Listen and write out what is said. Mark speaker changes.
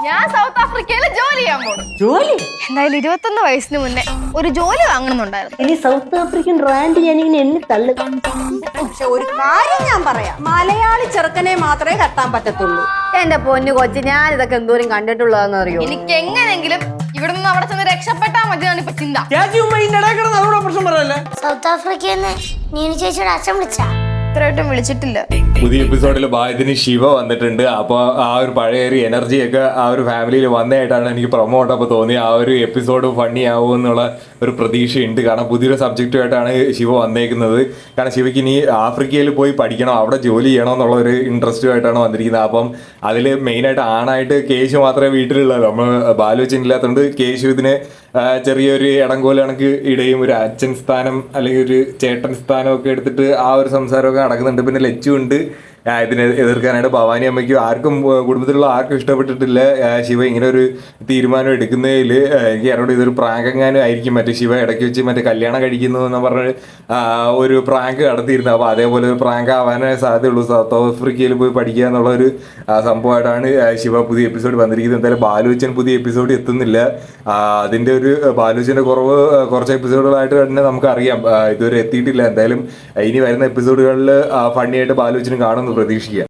Speaker 1: ഞാൻ സൗത്ത് ആഫ്രിക്കയിൽ ജോലി ചെയ്യാൻ പോകും.
Speaker 2: ജോലി
Speaker 1: എന്തായാലും 21 വയസ്സിന് മുന്നേ ഒരു ജോലി വാങ്ങണമെന്നുണ്ടായിരുന്നു.
Speaker 2: ഇനി സൗത്ത് ആഫ്രിക്കൻ റാൻഡ് ഞാനിങ്ങനെ എണ്ണി തള്ളു.
Speaker 3: പക്ഷെ ഒരു കാര്യം ഞാൻ പറയാം, മലയാളി ചെറുക്കനെ മാത്രമേ കെട്ടാൻ പറ്റത്തുള്ളൂ. എന്റെ പൊന്നു കൊച്ചി, ഞാൻ ഇതൊക്കെ എന്തോരം കണ്ടിട്ടുള്ളതെന്ന് അറിയോ?
Speaker 1: എനിക്ക് എങ്ങനെങ്കിലും ഇവിടെ നിന്ന് അവിടെ ചെന്ന് രക്ഷപ്പെട്ടാൽ മതിയാണ് ഇപ്പൊ ചിന്ത.
Speaker 2: പ്രശ്നം പറയല്ലേ.
Speaker 4: സൗത്ത് ആഫ്രിക്കയിൽ നിന്ന് നീനു ചേച്ചിയുടെ അച്ഛൻ വിളിച്ചാ?
Speaker 1: ഇത്രയായിട്ടും വിളിച്ചിട്ടില്ല.
Speaker 5: പുതിയ എപ്പിസോഡിൽ ഭാഗ്യത്തിന് ശിവ വന്നിട്ടുണ്ട്. അപ്പോൾ ആ ഒരു പഴയ ഒരു എനർജിയൊക്കെ ആ ഒരു ഫാമിലിയിൽ വന്നതായിട്ടാണ് എനിക്ക് പ്രൊമോ കണ്ടപ്പോൾ തോന്നി. ആ ഒരു എപ്പിസോഡ് ഫണ്ണി ആവും എന്നുള്ള ഒരു പ്രതീക്ഷയുണ്ട്. കാരണം പുതിയൊരു സബ്ജക്റ്റുമായിട്ടാണ് ശിവ വന്നേക്കുന്നത്. കാരണം ശിവയ്ക്ക് ഇനി ആഫ്രിക്കയിൽ പോയി പഠിക്കണം, അവിടെ ജോലി ചെയ്യണം എന്നുള്ള ഒരു ഇൻട്രസ്റ്റുമായിട്ടാണ് വന്നിരിക്കുന്നത്. അപ്പം അതിൽ മെയിനായിട്ട് ആണായിട്ട് കേശു മാത്രമേ വീട്ടിലുള്ളൂ. നമ്മൾ ബാലുവച്ചനില്ലാത്തതുകൊണ്ട് കേശു ഇതിന് ചെറിയൊരു ഇടംകോല് കണക്ക് ഇടയും ഒരു അച്ഛൻ സ്ഥാനം അല്ലെങ്കിൽ ഒരു ചേട്ടൻ സ്ഥാനമൊക്കെ എടുത്തിട്ട് ആ ഒരു സംസാരമൊക്കെ നടക്കുന്നുണ്ട്. പിന്നെ ലച്ചു ഉണ്ട് ഇതിനെ എതിർക്കാനായിട്ട്. ഭവാനി അമ്മയ്ക്കും ആർക്കും കുടുംബത്തിലുള്ള ആർക്കും ഇഷ്ടപ്പെട്ടിട്ടില്ല ശിവ ഇങ്ങനെ ഒരു തീരുമാനം എടുക്കുന്നതിൽ. എനിക്ക് അറിയാം ഇതൊരു പ്രാങ്ക് എങ്ങാനും ആയിരിക്കും. മറ്റേ ശിവ ഇടയ്ക്ക് വെച്ച് മറ്റേ കല്യാണം കഴിക്കുന്നു എന്ന് പറഞ്ഞ് ഒരു പ്രാങ്ക് നടത്തിയിരുന്നു. അപ്പോൾ അതേപോലെ ഒരു പ്രാങ്ക് ആവാനേ സാധ്യതയുള്ളൂ. സൗത്ത് ആഫ്രിക്കയിൽ പോയി പഠിക്കുക എന്നുള്ളൊരു സംഭവമായിട്ടാണ് ശിവ പുതിയ എപ്പിസോഡ് വന്നിരിക്കുന്നത്. എന്തായാലും ബാലുവച്ചൻ പുതിയ എപ്പിസോഡ് എത്തുന്നില്ല. അതിൻ്റെ ഒരു ബാലുവച്ചൻ്റെ കുറവ് കുറച്ച് എപ്പിസോഡുകളായിട്ട് തന്നെ നമുക്കറിയാം. ഇതുവരെ എത്തിയിട്ടില്ല. എന്തായാലും ഇനി വരുന്ന എപ്പിസോഡുകളിൽ ഫണ്ണിയായിട്ട് ബാലുവച്ചനും കാണുന്നു പ്രതീക്ഷിക്കുക.